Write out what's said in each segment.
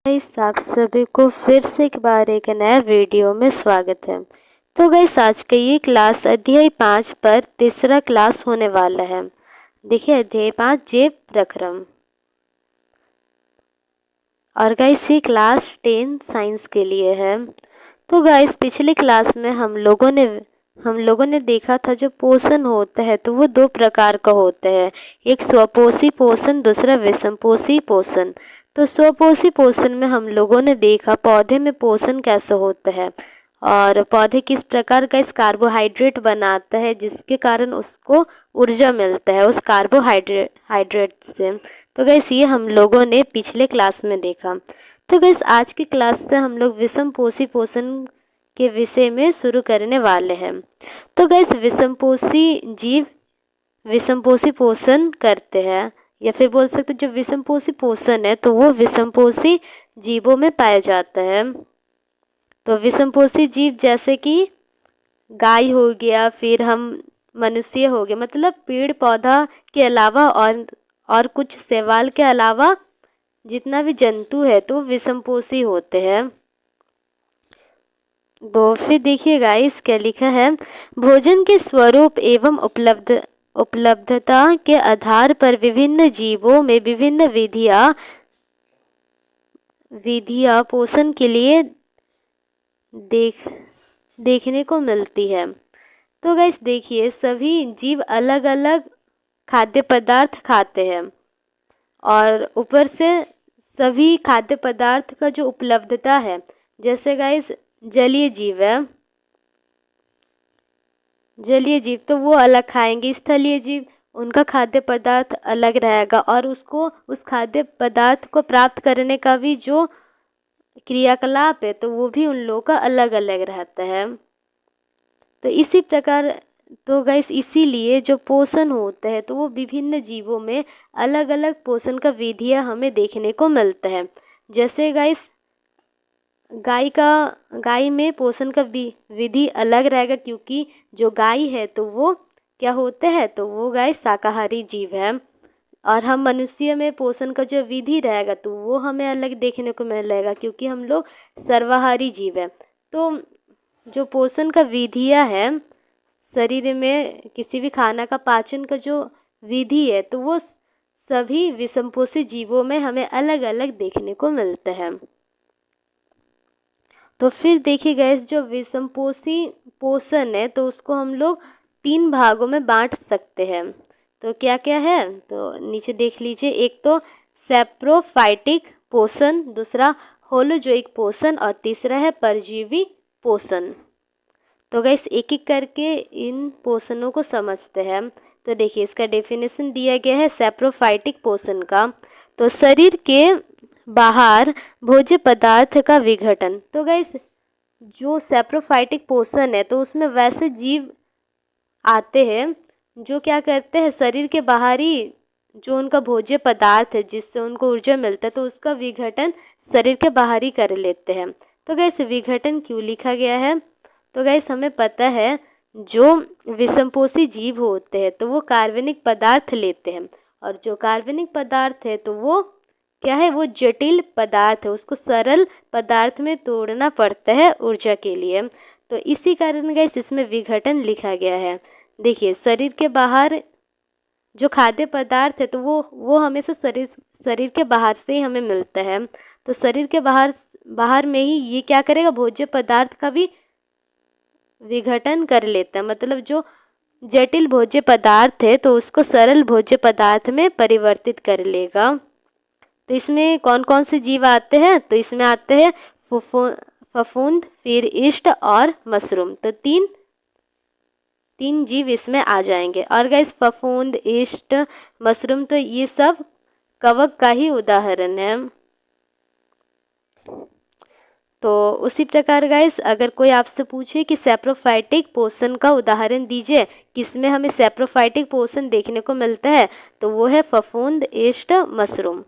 Guys, आप सभी को फिर से एक बार एक नया वीडियो में स्वागत है। तो गाइस, आज का ये क्लास अध्याय 5 पर तीसरा क्लास होने वाला है। देखिए, अध्याय 5 जेब प्रक्रम। और गाइस, ये क्लास 10 साइंस के लिए है। तो गाइस, पिछले क्लास में हम लोगों ने देखा था जो पोषण होता है तो वो दो प्रकार का होता है। एक स्वपोषी पोषण, दूसरा विषमपोषी पोषण। तो स्वपोषी पोषण में हम लोगों ने देखा पौधे में पोषण कैसे होता है और पौधे किस प्रकार का इस कार्बोहाइड्रेट बनाता है जिसके कारण उसको ऊर्जा मिलता है उस कार्बोहाइड्रेट से। तो गैस, ये हम लोगों ने पिछले क्लास में देखा। तो गैस, आज की क्लास से हम लोग विषमपोषी पोषण के विषय में शुरू करने वाले हैं। तो गैस, विषमपोषी जीव विषमपोषी पोषण करते हैं, या फिर बोल सकते जो विषमपोषी पोषण है तो वो विषमपोषी जीवों में पाया जाता है। तो विषमपोषी जीव जैसे कि गाय हो गया, फिर हम मनुष्य हो गए, मतलब पेड़ पौधा के अलावा और कुछ शैवाल के अलावा जितना भी जंतु है तो विषमपोषी होते हैं। तो फिर देखिए गाइस, क्या लिखा है। भोजन के स्वरूप एवं उपलब्धता के आधार पर विभिन्न जीवों में विभिन्न विधियां पोषण के लिए देखने को मिलती है। तो गाइस देखिए, सभी जीव अलग अलग खाद्य पदार्थ खाते हैं और ऊपर से सभी खाद्य पदार्थ का जो उपलब्धता है, जैसे गाइस जलीय जीव तो वो अलग खाएंगे, स्थलीय जीव उनका खाद्य पदार्थ अलग रहेगा और उसको उस खाद्य पदार्थ को प्राप्त करने का भी जो क्रियाकलाप है तो वो भी उन लोगों का अलग अलग रहता है। तो इसी प्रकार तो गाइस, इसीलिए जो पोषण होता है तो वो विभिन्न जीवों में अलग अलग पोषण का विधियां हमें देखने को मिलता है। जैसे गाइस, गाय में पोषण का विधि अलग रहेगा, क्योंकि जो गाय है तो वो क्या होते हैं, तो वो गाय शाकाहारी जीव है। और हम मनुष्य में पोषण का जो विधि रहेगा तो वो हमें अलग देखने को मिलेगा, क्योंकि हम लोग सर्वाहारी जीव है। तो जो पोषण का विधियां है शरीर में किसी भी खाना का पाचन का जो विधि है तो वो सभी विषमपोषी जीवों में हमें अलग अलग देखने को मिलता है। तो फिर देखिए गैस, जो विषमपोषी पोषण है तो उसको हम लोग 3 भागों में बांट सकते हैं। तो क्या क्या है, तो नीचे देख लीजिए। एक तो सैप्रोफाइटिक पोषण, दूसरा होलोजोइक पोषण और तीसरा है परजीवी पोषण। तो गैस, एक एक करके इन पोषणों को समझते हैं। तो देखिए, इसका डेफिनेशन दिया गया है सैप्रोफाइटिक पोषण का। तो शरीर के बाहर भोज्य पदार्थ का विघटन। तो गाइस, जो सैप्रोफाइटिक पोषण है तो उसमें वैसे जीव आते हैं जो क्या करते हैं, शरीर के बाहरी जो उनका भोज्य पदार्थ है जिससे उनको ऊर्जा मिलता है तो उसका विघटन शरीर के बाहर ही कर लेते हैं। तो गाइस, विघटन क्यों लिखा गया है, तो गाइस हमें पता है जो विषमपोषी जीव होते हैं तो वो कार्बनिक पदार्थ लेते हैं, और जो कार्बनिक पदार्थ है तो वो क्या है, वो जटिल पदार्थ है, उसको सरल पदार्थ में तोड़ना पड़ता है ऊर्जा के लिए। तो इसी कारण गाइस इसमें विघटन लिखा गया है। देखिए, शरीर के बाहर जो खाद्य पदार्थ है तो वो हमेशा शरीर के बाहर से ही हमें मिलता है। तो शरीर के बाहर में ही ये क्या करेगा, भोज्य पदार्थ का भी विघटन कर लेता है, मतलब जो जटिल भोज्य पदार्थ है तो उसको सरल भोज्य पदार्थ में परिवर्तित कर लेगा। तो इसमें कौन कौन से जीव आते हैं, तो इसमें आते हैं फफूंद, फिर ईस्ट और मशरूम। तो तीन जीव इसमें आ जाएंगे। और गाइस, फफूंद, ईस्ट, मशरूम तो ये सब कवक का ही उदाहरण है। तो उसी प्रकार गाइस, अगर कोई आपसे पूछे कि सैप्रोफाइटिक पोषण का उदाहरण दीजिए, किसमें हमें सैप्रोफाइटिक पोषण देखने को मिलता है, तो वो है फफूंद, ईस्ट, मशरूम।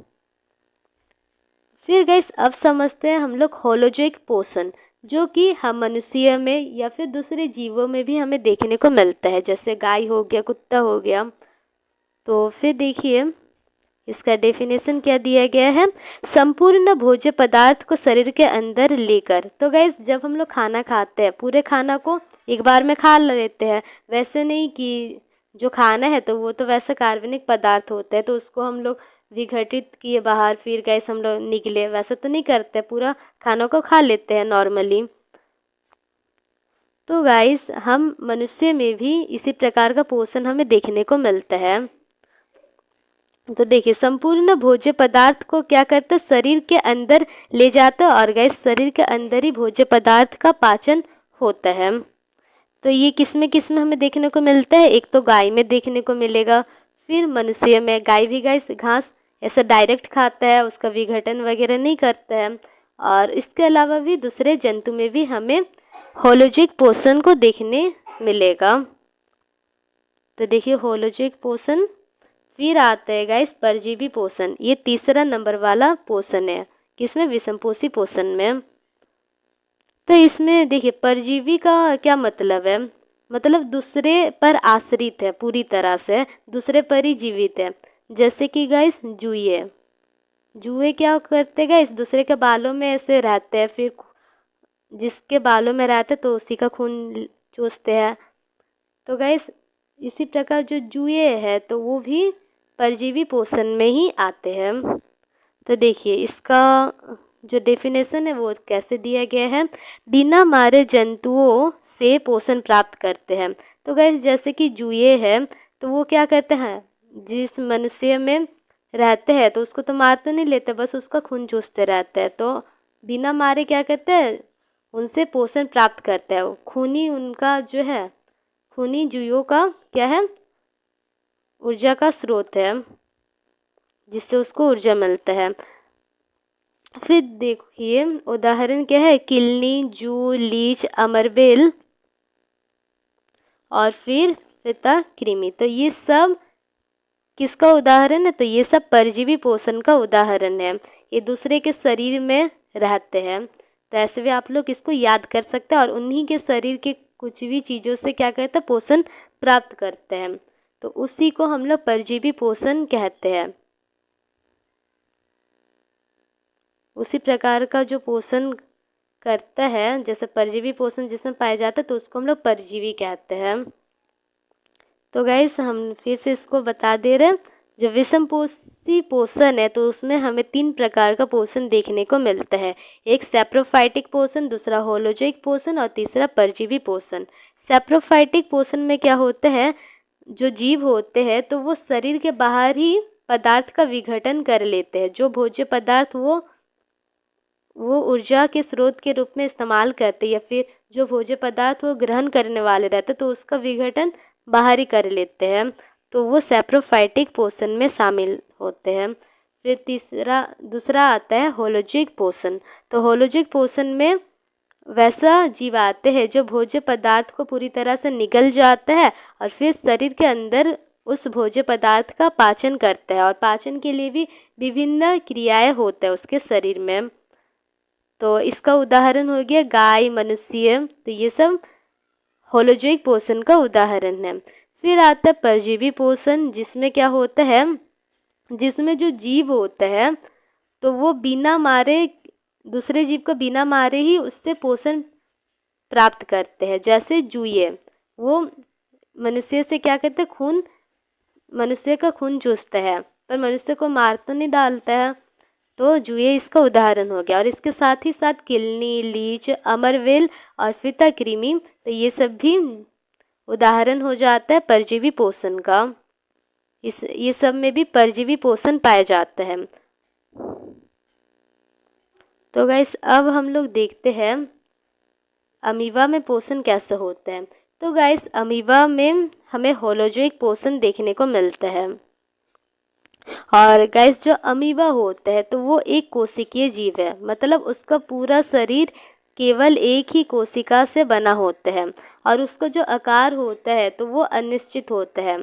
फिर गाइस, अब समझते हैं हम लोग होलोजोइक पोषण, जो कि हम मनुष्य में या फिर दूसरे जीवों में भी हमें देखने को मिलता है, जैसे गाय हो गया, कुत्ता हो गया। तो फिर देखिए, इसका डेफिनेशन क्या दिया गया है, संपूर्ण भोज्य पदार्थ को शरीर के अंदर लेकर। तो गाइस जब हम लोग खाना खाते हैं पूरे खाना को एक बार में खा लेते हैं, वैसे नहीं कि जो खाना है तो वो तो वैसे कार्बनिक पदार्थ होता है तो उसको हम लोग विघटित किए बाहर फिर गैस हम लोग निकले, वैसे तो नहीं करते, पूरा खानों को खा लेते हैं नॉर्मली। तो गाइस हम मनुष्य में भी इसी प्रकार का पोषण हमें देखने को मिलता है। तो देखिए संपूर्ण भोज्य पदार्थ को क्या करते हैं, शरीर के अंदर ले जाते हैं और गाइस शरीर के अंदर ही भोज्य पदार्थ का पाचन होता है। तो ये किस में हमें देखने को मिलता है, एक तो गाय में देखने को मिलेगा, फिर मनुष्य में। गाय भी गाइस घास ऐसा डायरेक्ट खाता है, उसका विघटन वगैरह नहीं करता है। और इसके अलावा भी दूसरे जंतु में भी हमें होलोजिक पोषण को देखने मिलेगा। तो देखिए होलोजिक पोषण, फिर आता है गाइस परजीवी पोषण। ये तीसरा नंबर वाला पोषण है, किसमें, विषमपोषी पोषण में। तो इसमें देखिए परजीवी का क्या मतलब है, मतलब दूसरे पर आश्रित है, पूरी तरह से दूसरे पर ही जीवित है। जैसे कि गाइस जुए, जुए क्या करते हैं गाइस, दूसरे के बालों में ऐसे रहते हैं, फिर जिसके बालों में रहते तो उसी का खून चूसते हैं। तो गाइस इसी प्रकार जो जुए है तो वो भी परजीवी पोषण में ही आते हैं। तो देखिए इसका जो डेफिनेशन है वो कैसे दिया गया है, बिना मारे जंतुओं से पोषण प्राप्त करते हैं। तो गाइस जैसे कि जुए है तो वो क्या करते हैं, जिस मनुष्य में रहते हैं तो उसको तो मार तो नहीं लेते, बस उसका खून चूसते रहते हैं। तो बिना मारे क्या करते हैं, उनसे पोषण प्राप्त करते हैं। खूनी उनका जो है, खूनी जुओं का क्या है, ऊर्जा का स्रोत है, जिससे उसको ऊर्जा मिलता है। फिर देखिए उदाहरण क्या है, किलनी, जू, लीच, अमरबेल और फिर फिता कृमि। तो ये सब किसका उदाहरण है, तो ये सब परजीवी पोषण का उदाहरण है। ये दूसरे के शरीर में रहते हैं। तो ऐसे भी आप लोग इसको याद कर सकते हैं और उन्हीं के शरीर के कुछ भी चीज़ों से क्या कहते हैं, पोषण प्राप्त करते हैं। तो उसी को हम लोग परजीवी पोषण कहते हैं। उसी प्रकार का जो पोषण करता है, जैसे परजीवी पोषण जिसमें पाया जाता है तो उसको हम लोग परजीवी कहते हैं। तो गाइस हम फिर से इसको बता दे रहे हैं, जो विषमपोषी पोषण है तो उसमें हमें 3 प्रकार का पोषण देखने को मिलता है। एक सैप्रोफाइटिक पोषण, दूसरा होलोजोइक पोषण और तीसरा परजीवी पोषण। सैप्रोफाइटिक पोषण में क्या होता है, जो जीव होते हैं तो वो शरीर के बाहर ही पदार्थ का विघटन कर लेते हैं। जो भोज्य पदार्थ वो ऊर्जा के स्रोत के रूप में इस्तेमाल करते हैं, या फिर जो भोज्य पदार्थ वो ग्रहण करने वाले रहते तो उसका विघटन बाहर ही कर लेते हैं, तो वो सैप्रोफाइटिक पोषण में शामिल होते हैं। फिर दूसरा आता है होलोजिक पोषण। तो होलोजिक पोषण में वैसा जीव आते हैं जो भोज्य पदार्थ को पूरी तरह से निगल जाता है और फिर शरीर के अंदर उस भोज्य पदार्थ का पाचन करता है, और पाचन के लिए भी विभिन्न क्रियाएं होते हैं उसके शरीर में। तो इसका उदाहरण हो गया गाय, मनुष्य। तो ये सब होलोजोइक पोषण का उदाहरण है। फिर आता है परजीवी पोषण, जिसमें क्या होता है, जिसमें जो जीव होता है तो वो बिना मारे, दूसरे जीव को बिना मारे ही उससे पोषण प्राप्त करते हैं। जैसे जुए, वो मनुष्य से क्या करते हैं, खून, मनुष्य का खून चूसता है पर मनुष्य को मार तो नहीं डालता है। तो जुए इसका उदाहरण हो गया। और इसके साथ ही साथ किलनी, लीच, अमरवेल और फिता कृमि, तो ये सब भी उदाहरण हो जाता है परजीवी पोषण का। ये सब में भी परजीवी पोषण पाया जाता है। तो गाइस अब हम लोग देखते हैं अमीबा में पोषण कैसे होता है। तो गाइस अमीबा में हमें होलोजोइक पोषण देखने को मिलता है। और गाइस जो अमीबा होता है तो वो एक कोशिकीय जीव है, मतलब उसका पूरा शरीर केवल एक ही कोशिका से बना होता है और उसका जो आकार होता है तो वो अनिश्चित होता है।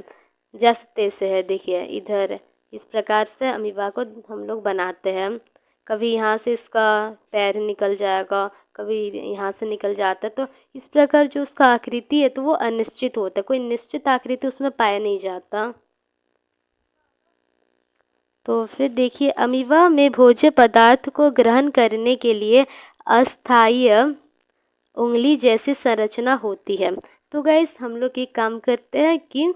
जैसे तैसे है, देखिए इधर इस प्रकार से अमीबा को हम लोग बनाते हैं। कभी यहाँ से इसका पैर निकल जाएगा, कभी यहाँ से निकल जाता है। तो इस प्रकार जो उसका आकृति है तो वो अनिश्चित होता है, कोई निश्चित आकृति उसमें पाया नहीं जाता। तो फिर देखिए अमीबा में भोज्य पदार्थ को ग्रहण करने के लिए अस्थायी उंगली जैसी संरचना होती है। तो गाइस हम लोग एक काम करते हैं कि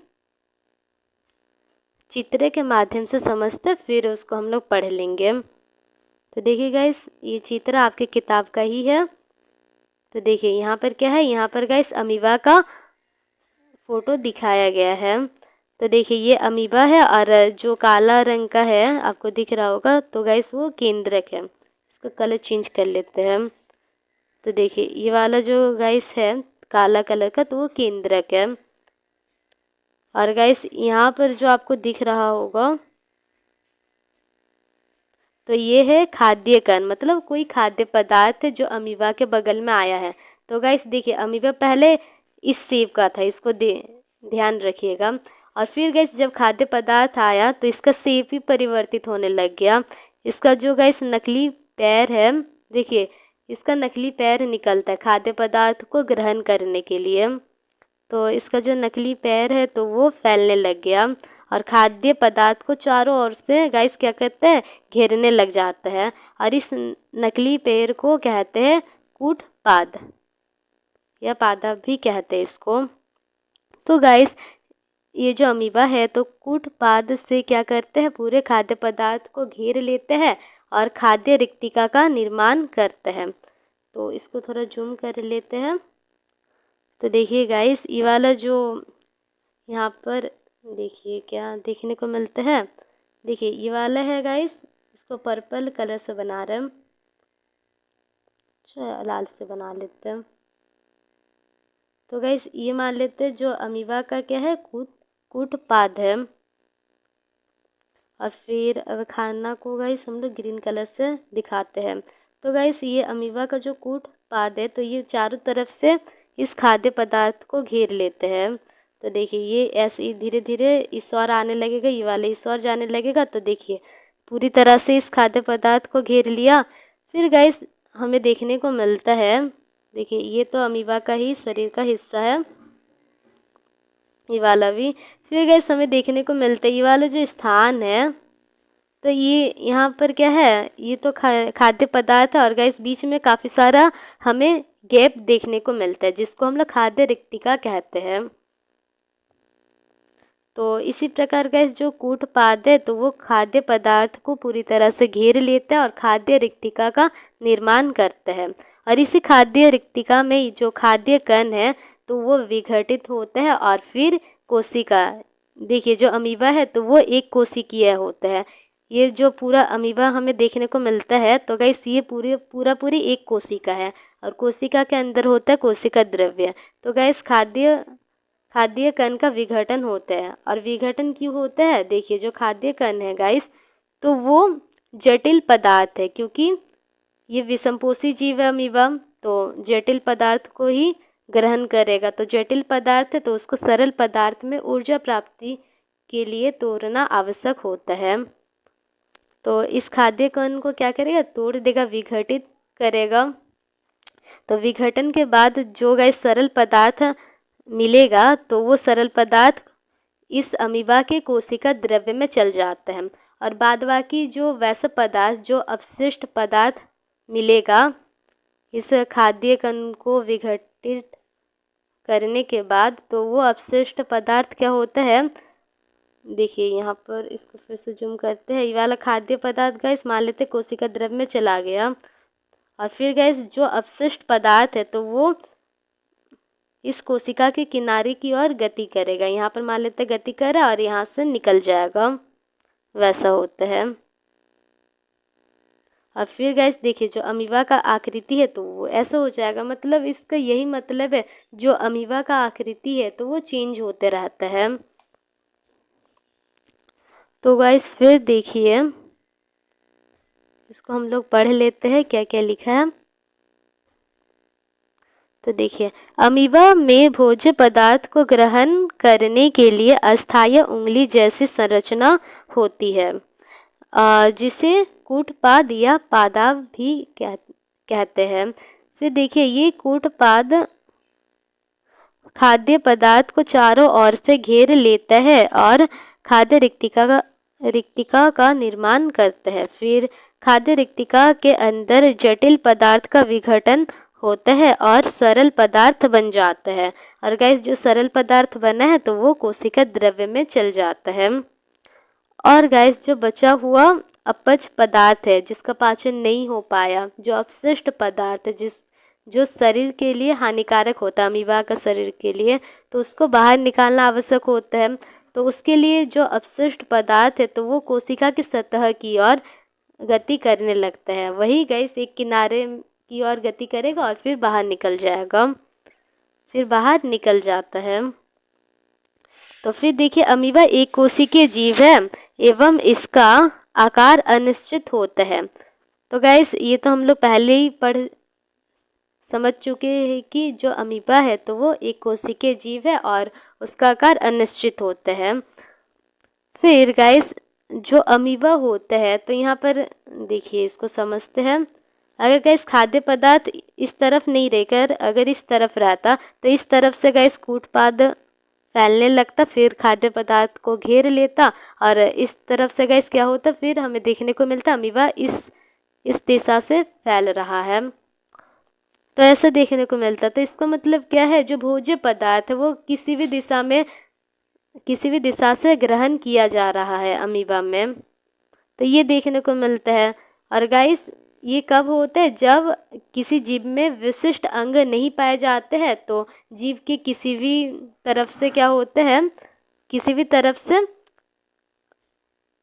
चित्र के माध्यम से समझते फिर उसको हम लोग पढ़ लेंगे। तो देखिए गाइस ये चित्र आपकी किताब का ही है। तो देखिए यहाँ पर क्या है, यहाँ पर गाइस अमीबा का फोटो दिखाया गया है। तो देखिए ये अमीबा है और जो काला रंग का है आपको दिख रहा होगा, तो गाइस वो केंद्रक है। इसका कलर चेंज कर लेते हैं। तो देखिए ये वाला जो गाइस है काला कलर का, तो वो केंद्रक है। और गाइस यहाँ पर जो आपको दिख रहा होगा तो ये है खाद्य कण, मतलब कोई खाद्य पदार्थ है जो अमीबा के बगल में आया है। तो गाइस देखिए अमीबा पहले इस शेप का था, इसको ध्यान रखिएगा। और फिर गाइस जब खाद्य पदार्थ आया तो इसका शेप ही परिवर्तित होने लग गया। इसका जो गाइस नकली पैर है, देखिए इसका नकली पैर निकलता है खाद्य पदार्थ को ग्रहण करने के लिए। तो इसका जो नकली पैर है तो वो फैलने लग गया और खाद्य पदार्थ को चारों ओर से गाइस क्या कहते हैं, घेरने लग जाता है। और इस नकली पैर को कहते हैं कूटपाद या पादप भी कहते हैं इसको। तो गाइस ये जो अमीबा है तो कूटपाद से क्या करते हैं, पूरे खाद्य पदार्थ को घेर लेते हैं और खाद्य रिक्तिका का निर्माण करते हैं। तो इसको थोड़ा जूम कर लेते हैं। तो देखिए गाइस ये वाला जो यहाँ पर देखिए क्या देखने को मिलता है, देखिए ये वाला है गाइस, इसको पर्पल कलर से बना रहे हैं, अच्छा लाल से बना लेते हैं। तो गाइस ये मान लेते हैं जो अमीबा का क्या है, कूटपाद है। और फिर अब खाना को गाइस हम लोग ग्रीन कलर से दिखाते हैं। तो गाइस ये अमीबा का जो कूटपाद है तो ये चारों तरफ से इस खाद्य पदार्थ को घेर लेते हैं। तो देखिए ये ऐसे ही धीरे धीरे इस ओर आने लगेगा, ये वाले इस ओर जाने लगेगा। तो देखिए पूरी तरह से इस खाद्य पदार्थ को घेर लिया। फिर गाइस हमें देखने को मिलता है, देखिए ये तो अमीबा का ही शरीर का हिस्सा है, ये वाला भी। फिर गाइस हमें देखने को मिलता है ये वाला जो स्थान है, तो ये यहाँ पर क्या है, ये तो खाद्य पदार्थ है और गाइस बीच में काफ़ी सारा हमें गैप देखने को मिलता है जिसको हम लोग खाद्य रिक्तिका कहते हैं। तो इसी प्रकार गाइस जो कूटपाद है तो वो खाद्य पदार्थ को पूरी तरह से घेर लेता है और खाद्य रिक्तिका का निर्माण करता है। और इसी खाद्य रिक्तिका में जो खाद्य कण है तो वो विघटित होता है और फिर कोशिका, देखिए जो अमीबा है तो वो एक कोशिकीय होता है। ये जो पूरा अमीबा हमें देखने को मिलता है तो गाइस ये पूरी एक कोशिका है और कोशिका के अंदर होता है कोशिका द्रव्य। तो गाइस खाद्य कण का विघटन होता है। और विघटन क्यों होता है, देखिए जो खाद्य कण है गाइस तो वो जटिल पदार्थ है, क्योंकि ये विषमपोषी जीव है अमीबा, तो जटिल पदार्थ को ही ग्रहण करेगा। तो जटिल पदार्थ है तो उसको सरल पदार्थ में ऊर्जा प्राप्ति के लिए तोड़ना आवश्यक होता है। तो इस खाद्य कण को क्या करेगा, तोड़ देगा, विघटित करेगा। तो विघटन के बाद जो गाइस सरल पदार्थ मिलेगा तो वो सरल पदार्थ इस अमीबा के कोशिका द्रव्य में चल जाते हैं। और बाद बाकी जो वैसा पदार्थ, जो अपशिष्ट पदार्थ मिलेगा इस खाद्य कण को विघटित करने के बाद, तो वो अपशिष्ट पदार्थ क्या होता है, देखिए यहाँ पर इसको फिर से जूम करते हैं। ये वाला खाद्य पदार्थ गाइस मान लेते कोशिका द्रव्य में चला गया और फिर गाइस जो अपशिष्ट पदार्थ है तो वो इस कोशिका के किनारे की ओर गति करेगा। यहाँ पर मान लेते गति कर रहा है और यहाँ से निकल जाएगा, वैसा होता है। और फिर गाइस देखिए जो अमीबा का आकृति है तो वो ऐसा हो जाएगा, मतलब इसका यही मतलब है जो अमीबा का आकृति है तो वो चेंज होते रहता है। तो गाइस फिर देखिए इसको हम लोग पढ़ लेते हैं क्या क्या लिखा है। तो देखिए अमीबा में भोज्य पदार्थ को ग्रहण करने के लिए अस्थायी उंगली जैसी संरचना होती है, जिसे कूटपाद या पादाव भी कहते हैं। फिर देखिए ये कूटपाद खाद्य पदार्थ को चारों ओर से घेर लेता है और खाद्य रिक्तिका रिक्तिका का निर्माण करते हैं। फिर खाद्य रिक्तिका के अंदर जटिल पदार्थ का विघटन होता है और सरल पदार्थ बन जाता है। और गाइस जो सरल पदार्थ बना है तो वो कोशिका द्रव्य में चल जाता है। और गाइस जो बचा हुआ अपच पदार्थ है जिसका पाचन नहीं हो पाया, जो अपशिष्ट पदार्थ है जो शरीर के लिए हानिकारक होता है, अमीबा का शरीर के लिए, तो उसको बाहर निकालना आवश्यक होता है। तो उसके लिए जो अपशिष्ट पदार्थ है तो वो कोशिका की सतह की ओर गति करने लगता है। वही गाइस एक किनारे की ओर गति करेगा और फिर बाहर निकल जाएगा, फिर बाहर निकल जाता है। तो फिर देखिए अमीबा एक कोशिकीय जीव है एवं इसका आकार अनिश्चित होता है। तो गाइस ये तो हम लोग पहले ही समझ चुके हैं कि जो अमीबा है तो वो एक कोशिकीय जीव है और उसका आकार अनिश्चित होता है। फिर गाइस जो अमीबा होता है तो यहाँ पर देखिए इसको समझते हैं। अगर गाइस खाद्य पदार्थ इस तरफ नहीं रहकर अगर इस तरफ रहता तो इस तरफ से गाइस कूटपाद फैलने लगता, फिर खाद्य पदार्थ को घेर लेता और इस तरफ से गाइस क्या होता, फिर हमें देखने को मिलता अमीबा इस दिशा से फैल रहा है, तो ऐसा देखने को मिलता। तो इसका मतलब क्या है, जो भोज्य पदार्थ है वो किसी भी दिशा से ग्रहण किया जा रहा है अमीबा में, तो ये देखने को मिलता है। और गाइस ये कब होता है, जब किसी जीव में विशिष्ट अंग नहीं पाए जाते हैं तो जीव के किसी भी तरफ से क्या होता है, किसी भी तरफ से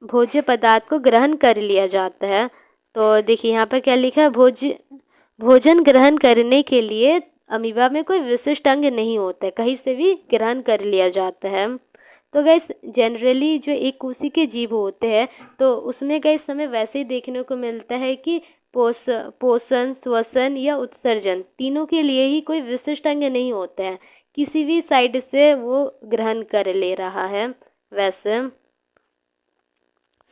भोज्य पदार्थ को ग्रहण कर लिया जाता है। तो देखिए यहाँ पर क्या लिखा है, भोजन ग्रहण करने के लिए अमीबा में कोई विशिष्ट अंग नहीं होता है, कहीं से भी ग्रहण कर लिया जाता है। तो गाइस जनरली जो एक कोशिकीय जीव होते हैं तो उसमें गाइस हमें वैसे ही देखने को मिलता है कि पोषण, श्वसन या उत्सर्जन तीनों के लिए ही कोई विशिष्ट अंग नहीं होता है, किसी भी साइड से वो ग्रहण कर ले रहा है वैसे।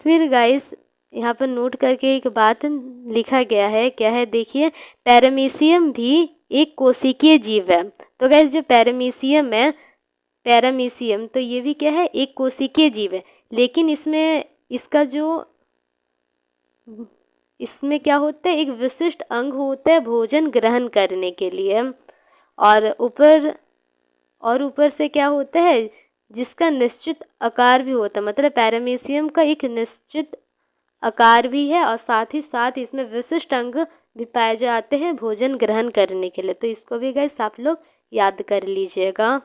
फिर गाइस यहाँ पर नोट करके एक बात लिखा गया है, क्या है देखिए, पैरामीशियम भी एक कोशिकीय जीव है। तो गाइस जो पैरामीशियम है, पैरामीशियम तो ये भी क्या है, एक कोशिकीय जीव है, लेकिन इसमें क्या होता है, एक विशिष्ट अंग होता है भोजन ग्रहण करने के लिए। और ऊपर से क्या होता है, जिसका निश्चित आकार भी होता है, मतलब पैरामीशियम का एक निश्चित आकार भी है और साथ ही साथ इसमें विशिष्ट अंग भी पाए जाते हैं भोजन ग्रहण करने के लिए। तो इसको भी गाइस आप लोग याद कर लीजिएगा।